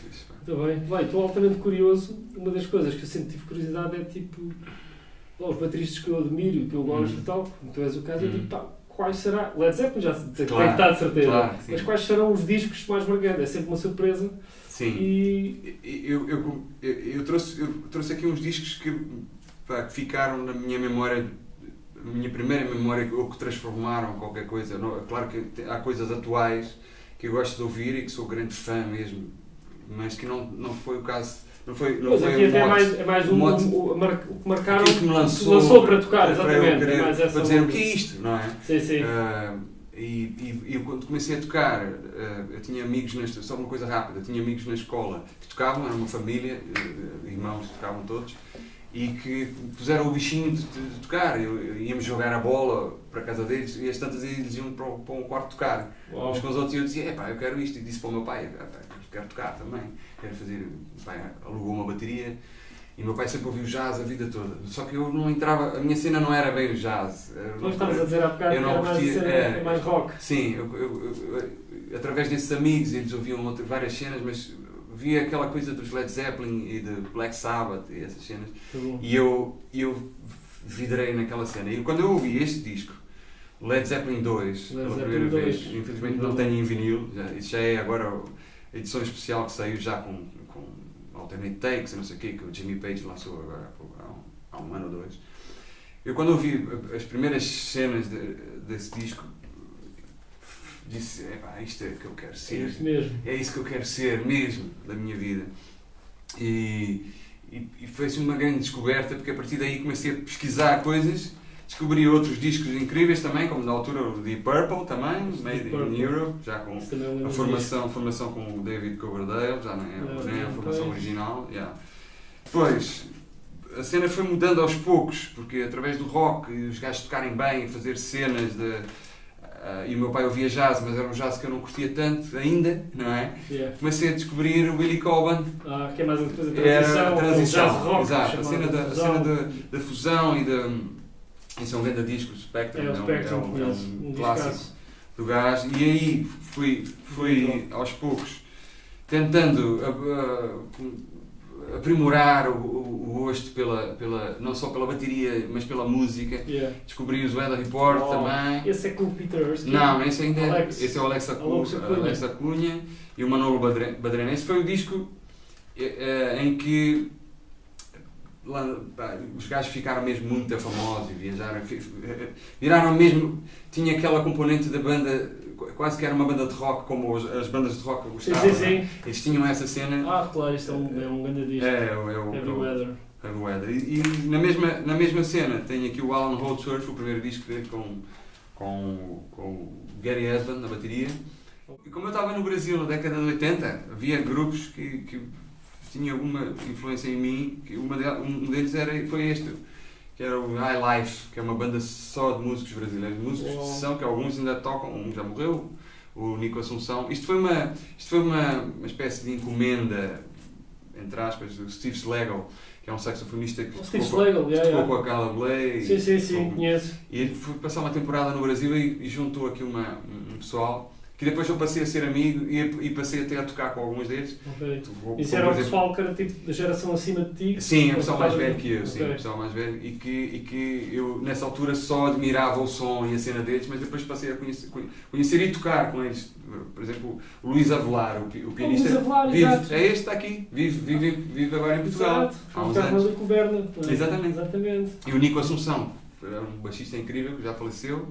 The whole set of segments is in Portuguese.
fixe. Está bem. Vai, estou altamente curioso. Uma das coisas que eu sempre tive curiosidade é tipo, os bateristas que eu admiro, que eu gosto e tal, como tu és o caso, é tipo, pá, quais será? Led Zeppelin já tem que estar de certeza, claro, mas quais serão os discos mais marcantes? É sempre uma surpresa. Sim. E Eu trouxe aqui uns discos que ficaram na minha memória, a minha primeira memória, ou que transformaram qualquer coisa. Claro que há coisas atuais que eu gosto de ouvir e que sou grande fã mesmo, mas que não foi o caso. Não foi aqui até é mais o que marcaram, que me lançou para tocar, exatamente. Para dizer o que é isto, não é? Sim, sim. E eu quando comecei a tocar, eu tinha amigos, só uma coisa rápida, eu tinha amigos na escola que tocavam, era uma família, irmãos que tocavam todos, e que puseram o bichinho de tocar. Íamos jogar a bola para a casa deles e as tantas eles iam para um quarto tocar. Uns com os outros, e eu dizia, eu quero isto, e disse para o meu pai, quero tocar também, quero fazer. O pai alugou uma bateria e o meu pai sempre ouviu jazz a vida toda, só que eu não entrava, a minha cena não era bem o jazz. Nós estamos a dizer há bocado que era mais rock. Sim, eu, através desses amigos, eles ouviam várias cenas, mas via aquela coisa dos Led Zeppelin e de Black Sabbath e essas cenas, e eu vidrei naquela cena. E quando eu ouvi este disco, Led Zeppelin 2, pela primeira vez, infelizmente não tenho em vinil, isso já é agora a edição especial que saiu já com alternate takes, não sei o quê, que o Jimmy Page lançou agora há um ano ou dois. Eu quando ouvi as primeiras cenas desse disco, disse, isto é o que eu quero ser. É isso mesmo. É isso que eu quero ser mesmo da minha vida. E foi-se uma grande descoberta, porque a partir daí comecei a pesquisar coisas, descobri outros discos incríveis também, como na altura o Deep Purple também, Made in Europe, já com a formação com o David Coverdale, já não é a formação original. Yeah. Depois, a cena foi mudando aos poucos, porque através do rock e os gajos tocarem bem, fazer cenas e o meu pai ouvia jazz, mas era um jazz que eu não curtia tanto ainda, não é? Yeah. Comecei a descobrir o Billy Coban. Que é mais uma coisa de transição. Jazz rock, exato, a cena da fusão e isso é um grande disco, o Spectrum, é um clássico do gajo, e aí fui aos poucos tentando aprimorar o gosto não só pela bateria, mas pela música. Yeah. Descobri os Weather Report também. Esse é com o Peter Erskine? Não, esse é o Alex Acunha e o Manolo Badrena. Esse foi o disco em que os gajos ficaram mesmo muito famosos e viraram mesmo, tinha aquela componente da banda, quase que era uma banda de rock, como as bandas de rock gostavam. Sim. Eles tinham essa cena. Claro, isto é um grande disco. Heavy Weather. E na mesma cena tem aqui o Alan Holdsworth, o primeiro disco dele com o Gary Esban na bateria. E como eu estava no Brasil na década de 80, havia grupos que tinha alguma influência em mim, que um deles foi este, que era o High Life, que é uma banda só de músicos brasileiros, músicos de sessão, que alguns ainda tocam, um já morreu, o Nico Assunção. Isto foi uma espécie de encomenda, entre aspas, do Steve Slagle, que é um saxofonista que tocou com a Carla Bley. Sim, conheço. E ele foi passar uma temporada no Brasil e juntou aqui um pessoal, que depois eu passei a ser amigo e passei até a tocar com alguns deles. Okay. Isso era o pessoal que era tipo da geração acima de ti? Sim, é o pessoal mais velho que eu, sim, o pessoal mais velho, e que eu nessa altura só admirava o som e a cena deles, mas depois passei a conhecer e tocar com eles. Por exemplo, o Luís Avelar, o pianista, exato. É este, está aqui, vive agora em Portugal. Há uns anos. Exatamente. E o Nico Assunção, era um baixista incrível que já faleceu.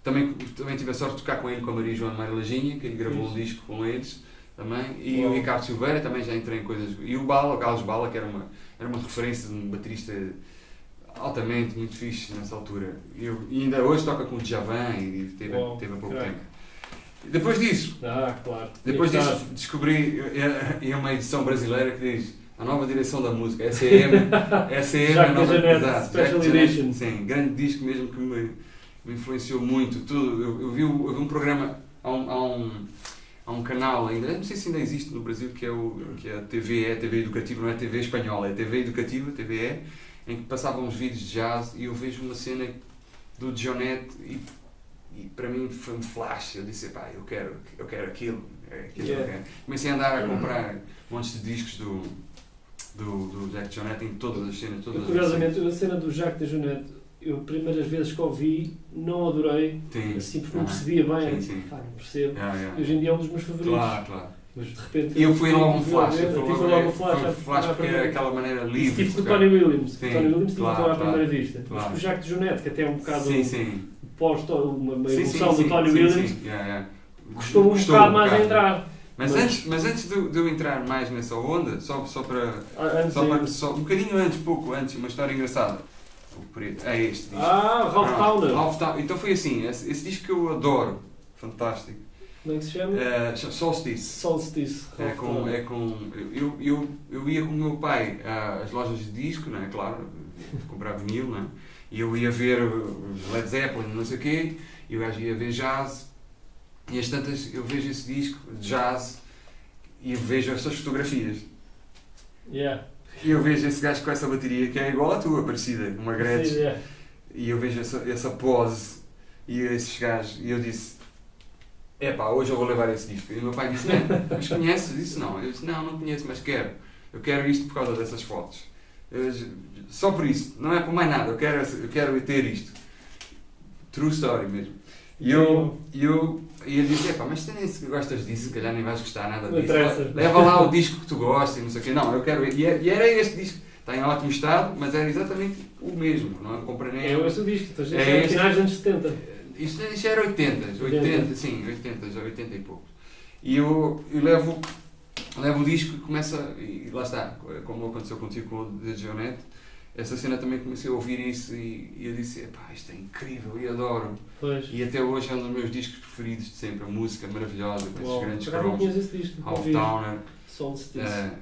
Também tive a sorte de tocar com ele, com a Maria João Mário Lajinha, que ele gravou um disco com eles também. E o Ricardo Silveira, também já entrei em coisas. E o Carlos Bala, que era uma referência de um baterista altamente, muito fixe nessa altura. E ainda hoje toca com o Djavan e teve há pouco tempo. E depois disso, descobri uma edição brasileira que diz a nova direção da música, SEM, Special Edition. Sim, grande disco mesmo que me influenciou muito, tudo. Eu vi um programa, há um canal ainda, não sei se ainda existe no Brasil, que é a TV Educativa, não é TV espanhola, é TV Educativa, TVE, em que passavam uns vídeos de jazz e eu vejo uma cena do Dionete e para mim foi um flash, eu disse, pá, eu quero aquilo, que eu quero. Comecei a andar a comprar montes de discos do Jack DeJohnette em todas as cenas. Curiosamente, a cena do Jack DeJohnette, eu primeiras vezes que ouvi, não adorei, assim porque não percebia bem, não percebo. Hoje em dia é um dos meus favoritos. Claro. Mas de repente... E eu fui logo um flash. Foi logo um flash porque era aquela maneira livre. Tipo com o Tony Williams. Tony Williams tinha à primeira vista. Mas com o Jack DeJohnette, que até é um bocado uma evolução do Tony Williams, custou um bocado mais a entrar. Mas antes de eu entrar mais nessa onda, só um bocadinho antes, pouco antes, uma história engraçada. É este disco. Ralph Towner. Então foi assim, esse disco que eu adoro, fantástico. Como é que se chama? Solstice. Eu ia com o meu pai às lojas de disco, não é? Claro, comprar vinil, não é? E eu ia ver Led Zeppelin, não sei o quê, e o gajo ia ver jazz, e às tantas eu vejo esse disco de jazz e vejo essas fotografias. E eu vejo esse gajo com essa bateria que é igual à tua, parecida, uma Gretsch, e eu vejo essa pose e esses gajos, e eu disse, hoje eu vou levar esse disco. E o meu pai disse, mas conheces? Eu disse, não. Eu disse, não conheço, mas quero. Eu quero isto por causa dessas fotos. Só por isso, não é por mais nada, eu quero ter isto. True story mesmo. E eu disse, mas tu nem gostas disso, se calhar nem vais gostar nada disso. Leva lá o disco que tu gostas e não sei o quê. Não, eu quero. E era este disco. Está em ótimo estado, mas era exatamente o mesmo. Não comprei nem. É esse o disco, então já é finais dos anos 70. Isto era 80 e poucos. E eu levo o disco e começa, e lá está, como aconteceu contigo com o DeJohnette, essa cena também comecei a ouvir isso e eu disse, isto é incrível e adoro. Pois. E até hoje é um dos meus discos preferidos de sempre, a música maravilhosa, com esses grandes cromos. Ralph Towner,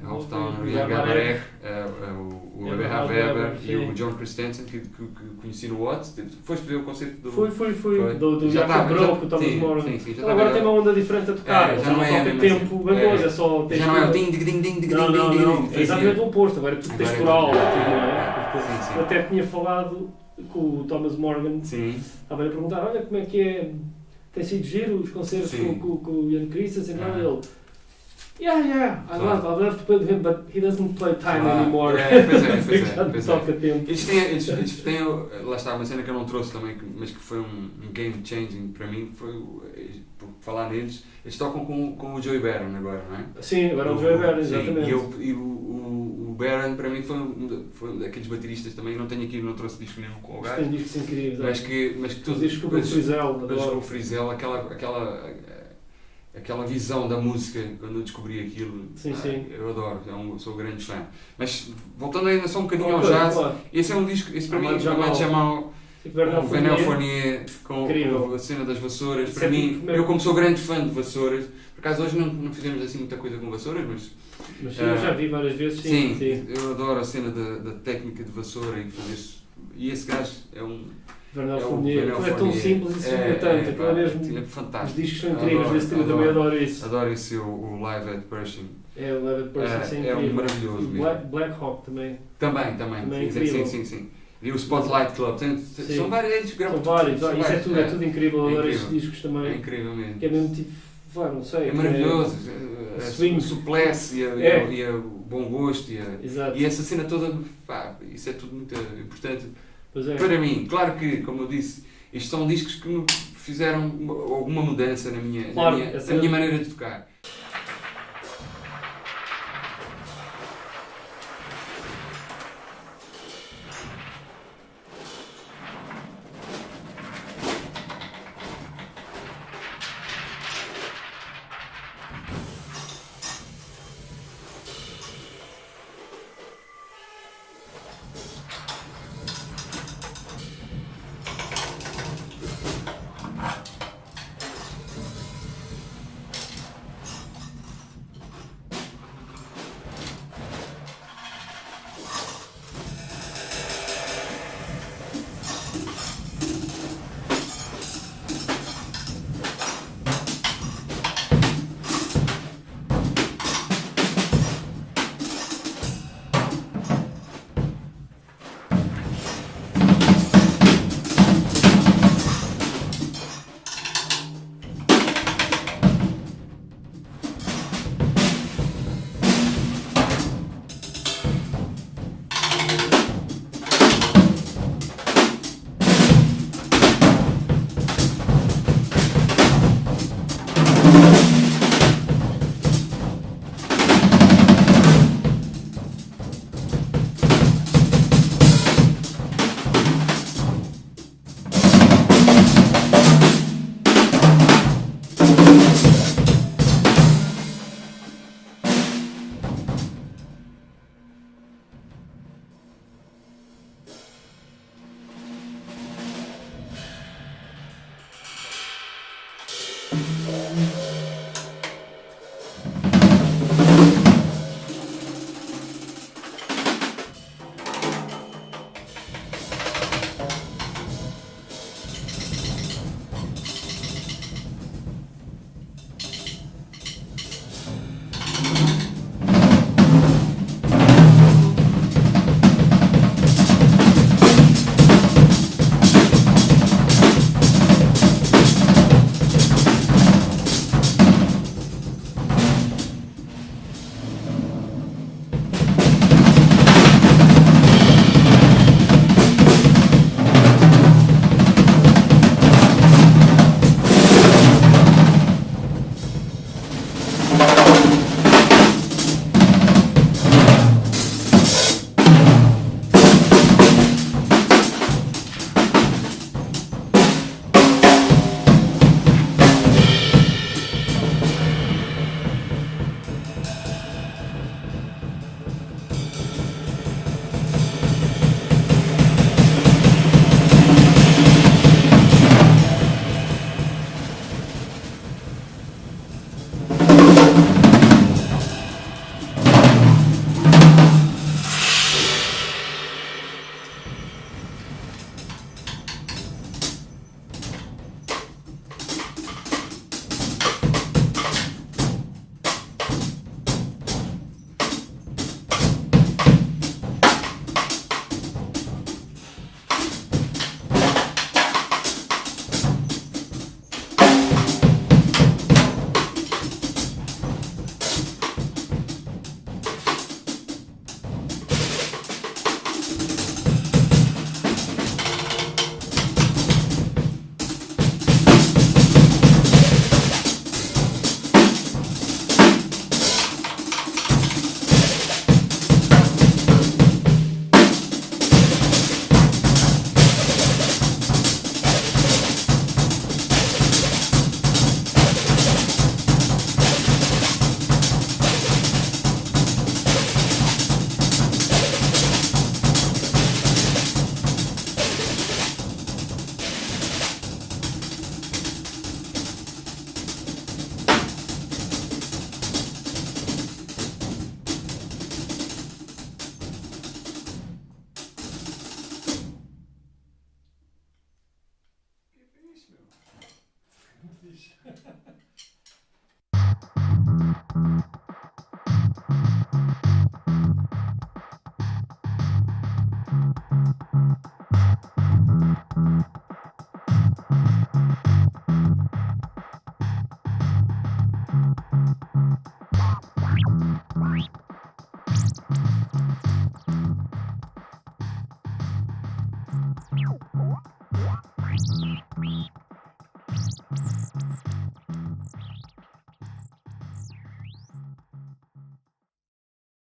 Ralph Towner, o Jan Garbarek, o Abraham Weber e o John Christensen, que conheci no Watts. Foste ver o concerto do... Foi. Do Jacob Brock, o Thomas Morgan. Sim, agora tem uma onda diferente a tocar. Já não é tempo bandoso, é só... Já não é o ding. Não. É exatamente o oposto. Agora é tudo textural. Eu até tinha falado com o Thomas Morgan. Estava-lhe a perguntar, olha como é que é... Tem sido giro os concertos com o Ian Christensen. Ele... I love to play with him, but he doesn't play time anymore. Pois é. Toca tempo. Eles têm, lá está, uma cena que eu não trouxe também, mas que foi um game changing para mim, foi, por falar neles, eles tocam com o Joey Baron agora, não é? Sim, agora o Joey Baron, exatamente. E o Baron para mim foi um daqueles bateristas também, não tenho aqui, não trouxe disco nenhum com o gajo. Tem discos incríveis. Mas que tudo... Disco com o Frizel, adoro. O Frizel, aquela visão da música, quando eu descobri aquilo, eu adoro, sou um grande fã. Mas voltando ainda só um bocadinho ao jazz, esse é um disco, esse para mim, Ahmad Jamal, o Vernel Fournier, com a cena das vassouras, para mim, eu como sou grande fã de vassouras, por acaso hoje não fizemos assim muita coisa com vassouras, mas eu já vi várias vezes, sim. Eu adoro a cena da técnica de vassoura e fazer isso, e esse gajo é um... Vernel Fournier, é tão simples e sublime tanto, aquilo é mesmo, fantástico. Os discos são incríveis, desse eu também adoro isso. Adoro esse, o Live at Pershing. O Live at Pershing é um maravilhoso mesmo. Black Hawk também. Também sim. E o Spotlight Club, são vários isso é tudo incrível, eu adoro esses discos também. É incrível mesmo. Que é mesmo tipo, não sei. É maravilhoso, o suplesse e o bom gosto e essa cena toda, isso é tudo muito importante. Para mim, claro que, como eu disse, estes são discos que me fizeram alguma mudança na minha maneira de tocar. fixe.